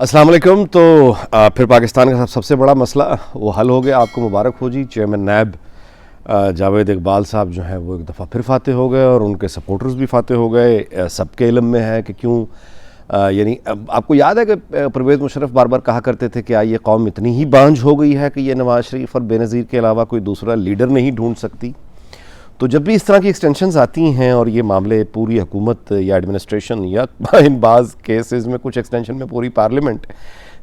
अस्सलाम वालेकुम। तो फिर पाकिस्तान का सबसे बड़ा मसला वो हल हो गया। आपको मुबारक हो जी। चेयरमैन नैब जावेद इकबाल साहब जो हैं वो एक दफ़ा फिर फाते हो गए और उनके सपोर्टर्स भी फाते हो गए। सबके इल्म में है कि क्यों यानी आपको याद है कि परवेज़ मुशर्रफ बार बार कहा करते थे कि ये कौम इतनी ही बांझ हो गई है कि ये नवाज़ शरीफ और बेनज़ीर के अलावा कोई दूसरा लीडर नहीं ढूंढ सकती। तो जब भी इस तरह की एक्सटेंशंस आती हैं और ये मामले पूरी हुकूमत या एडमिनिस्ट्रेशन या इन बाज़ केसेस में कुछ एक्सटेंशन में पूरी पार्लियामेंट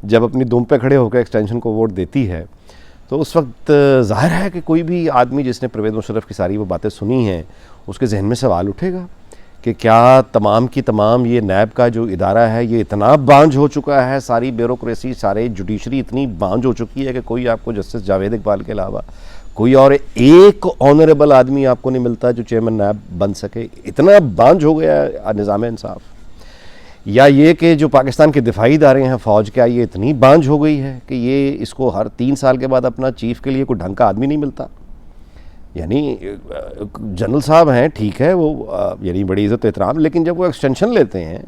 जब अपनी दुम पे खड़े होकर एक्सटेंशन को वोट देती है, तो उस वक्त ज़ाहिर है कि कोई भी आदमी जिसने परवेज़ मुशर्रफ की सारी वो बातें सुनी हैं उसके जहन में सवाल उठेगा कि क्या तमाम की तमाम ये नैब का जो इदारा है ये इतना बांझ हो चुका है, सारी ब्यूरोक्रेसी, सारे जुडिशरी इतनी बांझ हो चुकी है कि कोई आपको जस्टिस जावेद इकबाल के अलावा कोई और एक ऑनरेबल आदमी आपको नहीं मिलता जो चेयरमैन नैब बन सके। इतना बांझ हो गया निज़ाम इंसाफ। या ये कि जो पाकिस्तान के दिफाई इदारे हैं फ़ौज, क्या ये इतनी बांझ हो गई है कि ये इसको हर 3 साल के बाद अपना चीफ़ के लिए कोई ढंग का आदमी नहीं मिलता। यानी जनरल साहब हैं, ठीक है, वो यानी बड़ी इज़्ज़त एहतराम, लेकिन जब वो एक्सटेंशन लेते हैं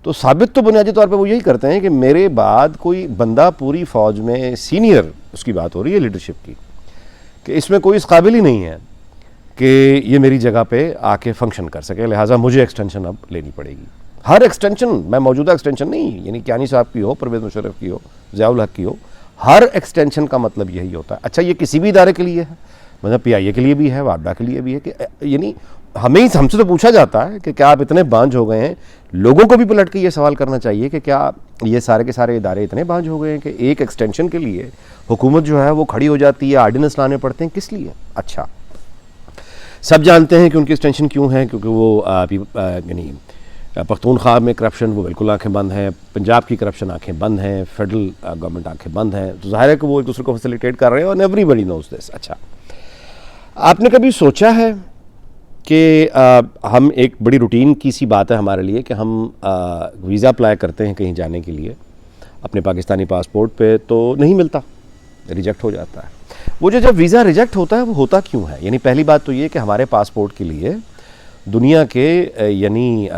तो साबित तो बुनियादी तौर पे वो यही करते हैं कि मेरे बाद कोई बंदा पूरी फ़ौज में सीनियर, उसकी बात हो रही है लीडरशिप की, कि इसमें कोई इस काबिल ही नहीं है कि ये मेरी जगह पे आके फंक्शन कर सके, लिहाजा मुझे एक्सटेंशन अब लेनी पड़ेगी। हर एक्सटेंशन, मैं मौजूदा एक्सटेंशन नहीं, यानी कियानी साहब की हो, परवेज़ मुशर्रफ की हो, ज़ियाउल हक की हो, हर एक्सटेंशन का मतलब यही होता है। अच्छा, ये किसी भी इदारे के लिए है, मतलब PIA के लिए भी है, वापडा के लिए भी है, कि यानी हमसे तो पूछा जाता है कि क्या आप इतने बांझ हो गए हैं। लोगों को भी पलट के ये सवाल करना चाहिए कि क्या ये सारे के सारे इदारे इतने बांझ हो गए हैं कि एक एक्सटेंशन के लिए हुकूमत जो है वो खड़ी हो जाती है, आर्डिनेंस लाने पड़ते हैं, किस लिए? अच्छा, सब जानते हैं कि उनकी एक्सटेंशन क्यों है, क्योंकि वो यानी पख्तूनख्वा में करप्शन वो बिल्कुल आंखें बंद हैं, पंजाब की करप्शन आंखें बंद हैं, फेडरल गवर्नमेंट आंखें बंद हैं, तो जाहिर है कि वो एक दूसरे को फैसिलिटेट कर रहे हैं और एवरीबडी नोज दिस। अच्छा, आपने कभी सोचा है कि हम एक बड़ी रूटीन की सी बात है हमारे लिए कि हम वीज़ा अप्लाई करते हैं कहीं जाने के लिए अपने पाकिस्तानी पासपोर्ट पे, तो नहीं मिलता, रिजेक्ट हो जाता है। वो जो जब वीज़ा रिजेक्ट होता है वो होता क्यों है? यानी पहली बात तो ये कि हमारे पासपोर्ट के लिए दुनिया के यानी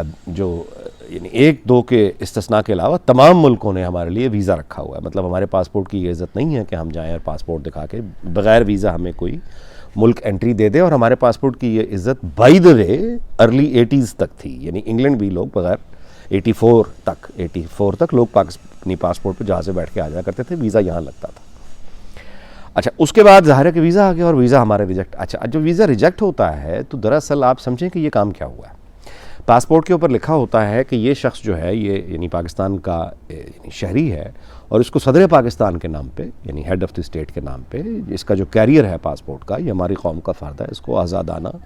एक दो के इस्तिस्ना के अलावा तमाम मुल्कों ने हमारे लिए वीज़ा रखा हुआ है। मतलब हमारे पासपोर्ट की ये इज़्ज़त नहीं है कि हम जाएँ और पासपोर्ट दिखा के बग़ैर वीज़ा हमें कोई मुल्क एंट्री दे दे। और हमारे पासपोर्ट की ये इज़्ज़त by the way early 80s तक थी, यानी इंग्लैंड भी लोग बग़ैर 84 तक लोग पाकिस्तानी पासपोर्ट पर जहाँ से बैठ के आ जाया करते थे, वीज़ा यहाँ लगता था। अच्छा, उसके बाद ज़ाहिर है कि वीज़ा आ गया और वीज़ा हमारे रिजेक्ट। अच्छा, जब वीज़ा रिजेक्ट होता है तो दरअसल आप समझें कि ये काम क्या हुआ है। पासपोर्ट के ऊपर लिखा होता है कि ये शख्स जो है ये यानी पाकिस्तान का शहरी है और इसको सदर पाकिस्तान के नाम पे, यानी हेड ऑफ़ द स्टेट के नाम पे, इसका जो कैरियर है पासपोर्ट का, ये हमारी कौम का फ़र्द है, इसको आज़ादाना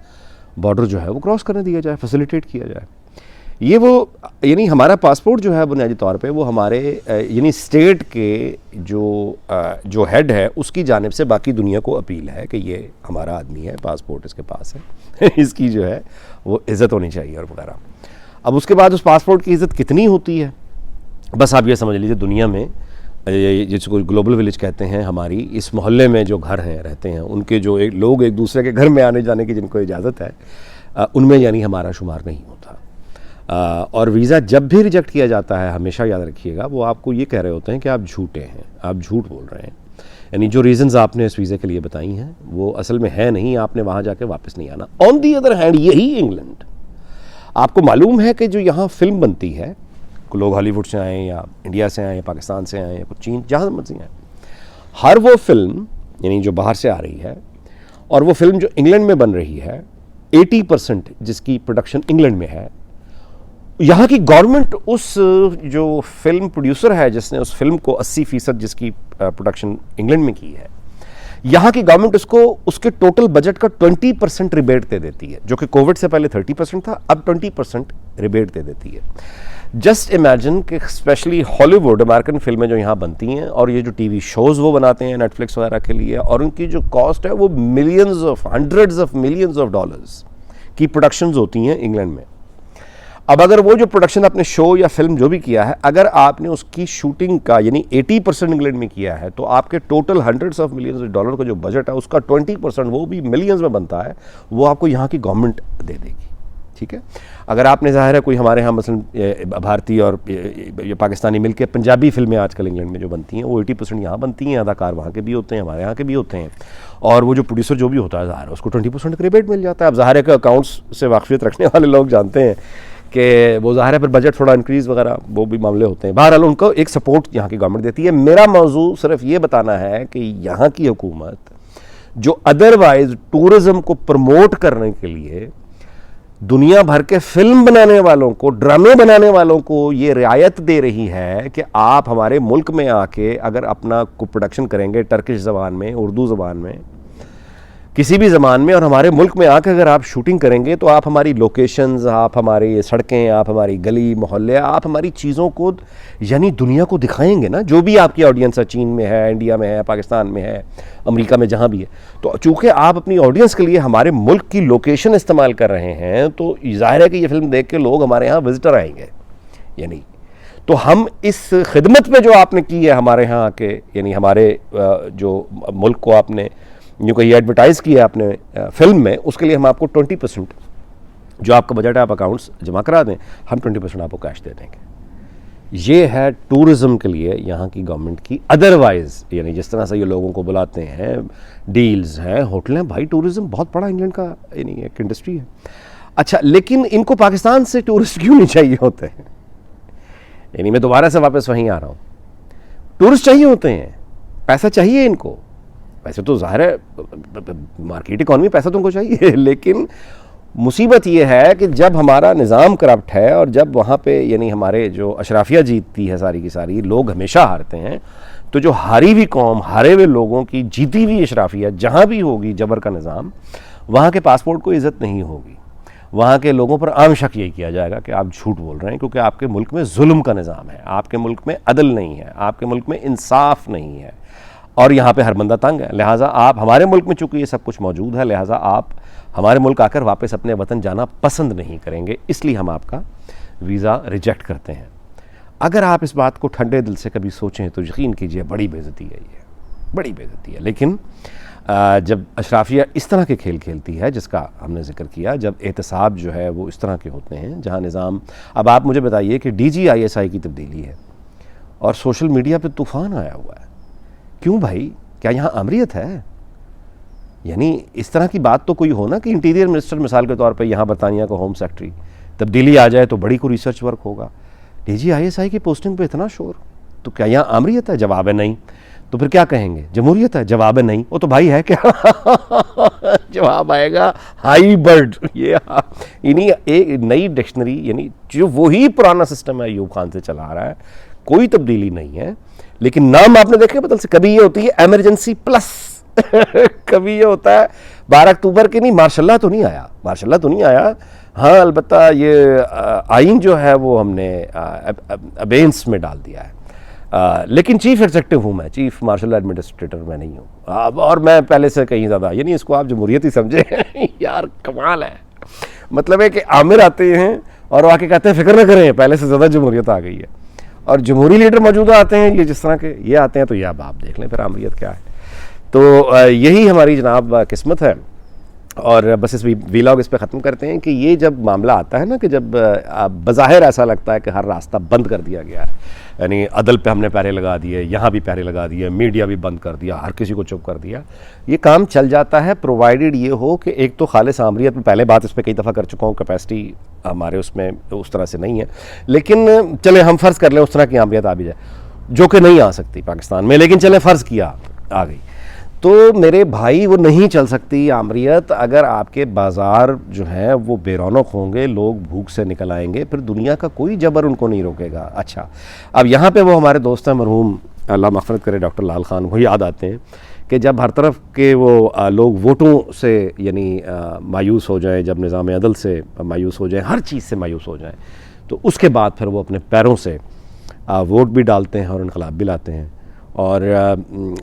बॉर्डर जो है वो क्रॉस करने दिया जाए, फैसिलिटेट किया जाए। ये वो यानी हमारा पासपोर्ट जो है बुनियादी तौर पे वो हमारे यानी स्टेट के जो हेड है उसकी जानिब से बाकी दुनिया को अपील है कि ये हमारा आदमी है, पासपोर्ट इसके पास है इसकी जो है वो इज़्ज़त होनी चाहिए और वगैरह। अब उसके बाद उस पासपोर्ट की इज़्ज़त कितनी होती है, बस आप ये समझ लीजिए दुनिया में जिसको ग्लोबल विलेज कहते हैं, हमारी इस मोहल्ले में जो घर हैं रहते हैं उनके जो लोग एक दूसरे के घर में आने जाने की जिनको इजाज़त है उनमें यानी हमारा शुमार नहीं होता। और वीज़ा जब भी रिजेक्ट किया जाता है, हमेशा याद रखिएगा, वो आपको ये कह रहे होते हैं कि आप झूठे हैं, आप झूठ बोल रहे हैं। यानी जो रीज़न्स आपने इस वीज़े के लिए बताई हैं वो असल में है नहीं, आपने वहाँ जाके वापस नहीं आना। ऑन दी अदर हैंड यही इंग्लैंड, आपको मालूम है कि जो यहाँ फ़िल्म बनती है, लोग हॉलीवुड से आएँ या इंडिया से आएँ, पाकिस्तान से आएँ या कुछ चीन, जहाँ मर्जी आएँ, हर वो फिल्म यानी जो बाहर से आ रही है और वो फिल्म जो इंग्लैंड में बन रही है, 80% जिसकी प्रोडक्शन इंग्लैंड में है, यहाँ की गवर्नमेंट उस जो फिल्म प्रोड्यूसर है जिसने उस फिल्म को 80% जिसकी प्रोडक्शन इंग्लैंड में की है, यहाँ की गवर्नमेंट उसको उसके टोटल बजट का 20% रिबेट दे देती है, जो कि कोविड से पहले 30% था, अब 20% रिबेट दे देती है। जस्ट इमेजिन कि स्पेशली हॉलीवुड अमेरिकन फिल्में जो यहाँ बनती हैं और ये जो TV शोज़ वो बनाते हैं नेटफ्लिक्स वगैरह के लिए, और उनकी जो कॉस्ट है वो hundreds of millions of dollars की प्रोडक्शंस होती हैं इंग्लैंड में। अब अगर वो जो प्रोडक्शन आपने शो या फिल्म जो भी किया है, अगर आपने उसकी शूटिंग का यानी 80% इंग्लैंड में किया है, तो आपके total hundreds of millions of dollar का जो बजट है उसका 20%, वो भी मिलियंस में बनता है, वो आपको यहाँ की गवर्नमेंट दे देगी। ठीक है। अगर आपने ज़ाहिर है कोई हमारे यहाँ मसलन भारतीय और ये पाकिस्तानी मिलकर पंजाबी फिल्में आजकल इंग्लैंड में जो बनती हैं वो 80% यहाँ बनती हैं, अदाकार वहाँ के भी होते हैं, हमारे यहाँ के भी होते हैं, और वो जो प्रोड्यूसर जो भी होता है ज़ाहिर है उसको 20% क्रेडिट मिल जाता है। अब ज़ाहिर है कि अकाउंट्स से वाकफियत रखने वाले लोग जानते हैं कि वो ज़ाहिर है फिर बजट थोड़ा इंक्रीज़ वगैरह वो भी मामले होते हैं। बहरहाल उनको एक सपोर्ट यहाँ की गवर्नमेंट देती है। मेरा मौजू सिर्फ ये बताना है कि यहाँ की हुकूमत जो अदरवाइज टूरिज़्म को प्रमोट करने के लिए दुनिया भर के फिल्म बनाने वालों को, ड्रामे बनाने वालों को ये रियायत दे रही है कि आप हमारे मुल्क में आके अगर अपना को प्रोडक्शन करेंगे टर्किश ज़बान में, उर्दू ज़बान में, किसी भी ज़बान में, और हमारे मुल्क में आकर अगर आप शूटिंग करेंगे तो आप हमारी लोकेशंस, आप हमारी सड़कें, आप हमारी गली मोहल्ले, आप हमारी चीज़ों को यानी दुनिया को दिखाएंगे ना, जो भी आपकी ऑडियंस है, चीन में है, इंडिया में है, पाकिस्तान में है, अमेरिका में, जहाँ भी है। तो चूँकि आप अपनी ऑडियंस के लिए हमारे मुल्क की लोकेशन इस्तेमाल कर रहे हैं तो ज़ाहिर है कि ये फिल्म देख के लोग हमारे यहाँ विजिटर आएंगे। यानी तो हम इस खिदमत में जो आपने की है हमारे यहाँ आके, यानी हमारे जो मुल्क को आपने जो कहीं एडवर्टाइज़ किया आपने फिल्म में, उसके लिए हम आपको 20% जो आपका बजट है आप अकाउंट्स जमा करा दें, हम 20% आपको कैश दे देंगे। ये है टूरिज़्म के लिए यहाँ की गवर्नमेंट की। अदरवाइज़ यानी जिस तरह से ये लोगों को बुलाते हैं, डील्स हैं, होटल हैं, भाई टूरिज़्म बहुत बड़ा इंग्लैंड का यानी एक इंडस्ट्री है। अच्छा, लेकिन इनको पाकिस्तान से टूरिस्ट क्यों नहीं चाहिए होते हैं? यानी मैं दोबारा से वापस वहीं आ रहा हूँ, टूरिस्ट चाहिए होते हैं, पैसा चाहिए इनको। वैसे तो ज़ाहिर है मार्केट इकॉनमी, पैसा तुमको चाहिए, लेकिन मुसीबत ये है कि जब हमारा निज़ाम करप्ट है और जब वहाँ पे यानी हमारे जो अशराफिया जीतती है सारी की सारी, लोग हमेशा हारते हैं, तो जो हारी हुई कौम, हारे हुए लोगों की जीती हुई अशराफिया जहाँ भी होगी, जबर का निज़ाम, वहाँ के पासपोर्ट को इज़्ज़त नहीं होगी। वहाँ के लोगों पर आम शक यही किया जाएगा कि आप झूठ बोल रहे हैं, क्योंकि आपके मुल्क में जुल्म का निज़ाम है, आपके मुल्क में अदल नहीं है, आपके मुल्क में इंसाफ नहीं है, और यहाँ पे हर बंदा तंग है। लिहाजा आप हमारे मुल्क में चूँकि ये सब कुछ मौजूद है, लिहाजा आप हमारे मुल्क आकर वापस अपने वतन जाना पसंद नहीं करेंगे, इसलिए हम आपका वीज़ा रिजेक्ट करते हैं। अगर आप इस बात को ठंडे दिल से कभी सोचें तो यकीन कीजिए बड़ी बेइज्जती है, ये बड़ी बेइज्जती है। लेकिन जब अशराफिया इस तरह के खेल खेलती है जिसका हमने जिक्र किया, जब एहतसाब जो है वो इस तरह के होते हैं जहाँ निज़ाम, अब आप मुझे बताइए कि DGISI की तब्दीली है और सोशल मीडिया पर तूफ़ान आया हुआ है। क्यों भाई, क्या यहाँ अमरीत है? यानी इस तरह की बात तो कोई हो ना कि इंटीरियर मिनिस्टर मिसाल के तौर पे यहाँ बरतानिया का होम सेक्रेटरी तब्दीली आ जाए तो बड़ी कोई रिसर्च वर्क होगा। DGISI की पोस्टिंग पे इतना शोर, तो क्या यहाँ अमरीत है? जवाब है नहीं। तो फिर क्या कहेंगे, जमहूरियत है? जवाब है नहीं। वो तो भाई है क्या? जवाब आएगा हाई बर्ड। ये यानी एक नई डिक्शनरी, यानी जो वही पुराना सिस्टम है अयूब खान से चला आ रहा है, कोई तब्दीली नहीं है। लेकिन नाम आपने देखे बदल से, कभी ये होती है एमरजेंसी प्लस कभी ये होता है 12 अक्टूबर के नहीं, मार्शल्लाह तो नहीं आया, मार्शल्लाह तो नहीं आया। हाँ, अलबत्ता ये आइन जो है वो हमने अबेंस में डाल दिया है। लेकिन चीफ एग्जेक्टिव हूँ मैं, चीफ मार्शल एडमिनिस्ट्रेटर मैं नहीं हूँ, और मैं पहले से कहीं ज़्यादा, यानी इसको आप जमहूरियत ही समझे। यार कमाल है, मतलब है कि आमिर आते हैं और आके कहते हैं फिक्र न करें, पहले से ज़्यादा जमहूरियत आ गई है, और जमहूरी लीडर मौजूदा आते हैं, ये जिस तरह के ये आते हैं, तो ये अब आप देख लें फिर आमरीत क्या है। तो यही हमारी जनाब किस्मत है। और बस इस वीलॉग इस पे ख़त्म करते हैं कि ये जब मामला आता है ना कि जब बज़ाहिर ऐसा लगता है कि हर रास्ता बंद कर दिया गया है, यानी अदल पे हमने पहरे लगा दिए, यहाँ भी पहरे लगा दिए, मीडिया भी बंद कर दिया, हर किसी को चुप कर दिया, ये काम चल जाता है प्रोवाइडेड ये हो कि एक तो खालिस आमरीत में, पहले बात इस पर कई दफ़ा कर चुका हूँ, कैपेसिटी हमारे उसमें उस तरह से नहीं है, लेकिन चले हम फ़र्ज़ कर लें उस तरह की आमरीत आ भी जाए, जो कि नहीं आ सकती पाकिस्तान में, लेकिन चले फ़र्ज़ किया आ गई, तो मेरे भाई वो नहीं चल सकती आमरीत अगर आपके बाज़ार जो हैं वो बेरौनक होंगे, लोग भूख से निकल आएंगे, फिर दुनिया का कोई जबर उनको नहीं रोकेगा। अच्छा, अब यहाँ पे वो हमारे दोस्त हैं मरहूम, अल्लाह मग़फ़िरत करे, डॉक्टर लाल खान, वो याद आते हैं कि जब हर तरफ के वो लोग वोटों से यानी मायूस हो जाएं, जब निज़ाम अदल से मायूस हो जाएं, हर चीज़ से मायूस हो जाएं, तो उसके बाद फिर वो अपने पैरों से वोट भी डालते हैं और इनकलाब भी लाते हैं। और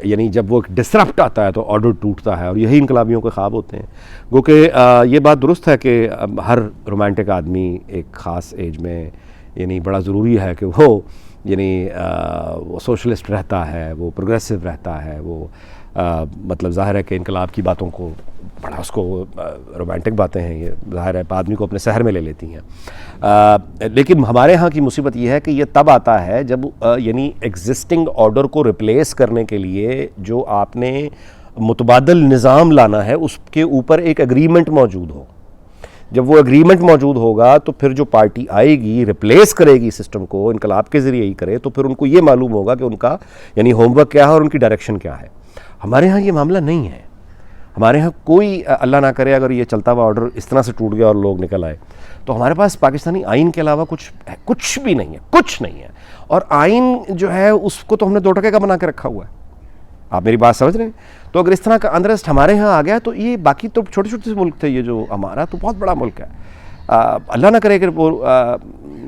यानी जब वो डिसरप्ट आता है तो ऑर्डर टूटता है, और यही इनकलाबियों के ख्वाब होते हैं। वो कि ये बात दुरुस्त है कि हर रोमांटिक आदमी एक ख़ास एज में यानी बड़ा ज़रूरी है कि वो यानी वो सोशलिस्ट रहता है, वो प्रोग्रेसिव रहता है, वो मतलब ज़ाहिर है कि इनकलाब की बातों को बड़ा उसको रोमांटिक बातें हैं, ये ज़ाहिर है आदमी को अपने शहर में ले लेती हैं। लेकिन हमारे यहाँ की मुसीबत ये है कि ये तब आता है जब यानी एग्जिस्टिंग ऑर्डर को रिप्लेस करने के लिए जो आपने मुतबादल निज़ाम लाना है उसके ऊपर एक एग्रीमेंट मौजूद हो। जब वो एग्रीमेंट मौजूद होगा तो फिर जो पार्टी आएगी रिप्लेस करेगी सिस्टम को, इनकलाब के ज़रिए ही करे, तो फिर उनको ये मालूम होगा कि उनका यानी होमवर्क क्या है और उनकी डायरेक्शन क्या है। हमारे यहाँ ये मामला नहीं है। हमारे यहाँ कोई अल्लाह ना करे अगर ये चलता हुआ ऑर्डर इस तरह से टूट गया और लोग निकल आए, तो हमारे पास पाकिस्तानी आइन के अलावा कुछ भी नहीं है, कुछ नहीं है। और आइन जो है उसको तो हमने 2 टके का बना के रखा हुआ है। आप मेरी बात समझ रहे हैं? तो अगर इस तरह का अनरेस्ट हमारे यहाँ आ गया तो ये बाकी तो छोटे छोटे से मुल्क थे, ये जो हमारा तो बहुत बड़ा मुल्क है। अल्लाह ना करे कि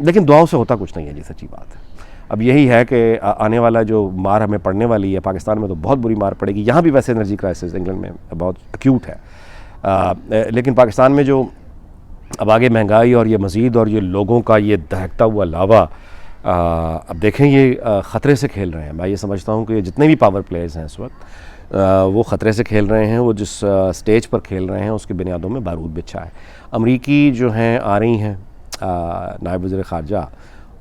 लेकिन दुआओं से होता कुछ नहीं है जी, सच्ची बात है। अब यही है कि आने वाला जो मार हमें पड़ने वाली है, पाकिस्तान में तो बहुत बुरी मार पड़ेगी। यहाँ भी वैसे एनर्जी क्राइसिस इंग्लैंड में बहुत एक्यूट है, लेकिन पाकिस्तान में जो अब आगे महंगाई और ये मज़ीद और ये लोगों का ये दहकता हुआ लावा, अब देखें ये ख़तरे से खेल रहे हैं। मैं ये समझता हूँ कि जितने भी पावर प्लेयर्स हैं इस वक्त वो ख़तरे से खेल रहे हैं। वो जिस स्टेज पर खेल रहे हैं उसकी बुनियादों में बारूद बिछा है। अमरीकी जो हैं आ रही हैं नायब वज़ीर ख़ारजा,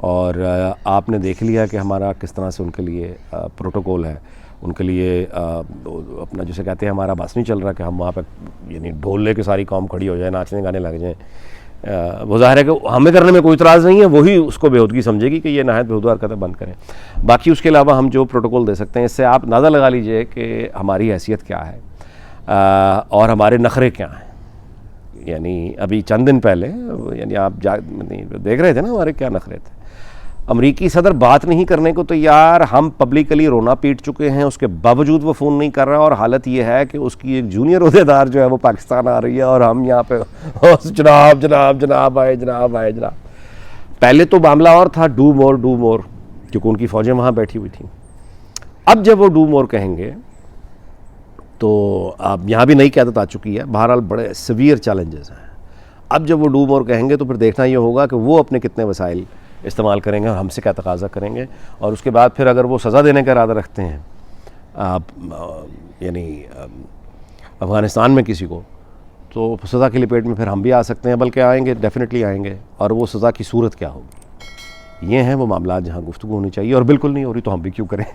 और आपने देख लिया कि हमारा किस तरह से उनके लिए प्रोटोकॉल है। उनके लिए अपना जैसे कहते हैं हमारा बस नहीं चल रहा कि हम वहाँ पर यानी ढोल ले के सारी कौम खड़ी हो जाए, नाचने गाने लग जाएँ। वो ज़ाहिर है कि हमें करने में कोई इतराज़ नहीं है, वही उसको बेहूदगी समझेगी कि ये नहायत बेहूदा हरकतें बंद करें। बाकी उसके अलावा हम जो प्रोटोकॉल दे सकते हैं, इससे आप अंदाज़ा लगा लीजिए कि हमारी हैसियत क्या है और हमारे नखरे क्या हैं। यानी अभी चंद दिन पहले यानी आप देख रहे थे ना हमारे क्या नखरे थे। अमरीकी सदर बात नहीं करने को तैयार, हम पब्लिकली रोना पीट चुके हैं, उसके बावजूद वो फ़ोन नहीं कर रहा। और हालत ये है कि उसकी एक जूनियर ओहदेदार जो है वो पाकिस्तान आ रही है और हम यहाँ पे जनाब जनाब जनाब आए जनाब आए जनाब। पहले तो मामला और था, डू मोर, क्योंकि उनकी फ़ौजें वहाँ बैठी हुई थी। अब जब वो डू मोर कहेंगे तो अब यहाँ भी नई क़यादत आ चुकी है। बहरहाल बड़े सीवियर चैलेंजेस हैं। अब जब वो डू मोर कहेंगे तो फिर देखना ये होगा कि वो अपने कितने वसाइल इस्तेमाल करेंगे और हमसे क्या तकाज़ा करेंगे। और उसके बाद फिर अगर वो सज़ा देने का इरादा रखते हैं यानी अफ़गानिस्तान में किसी को, तो सज़ा की लपेट में फिर हम भी आ सकते हैं, बल्कि आएंगे, डेफिनेटली आएंगे। और वो सज़ा की सूरत क्या होगी, ये हैं वो मामला जहाँ गुफ्तगू होनी चाहिए, और बिल्कुल नहीं हो रही तो हम भी क्यों करें।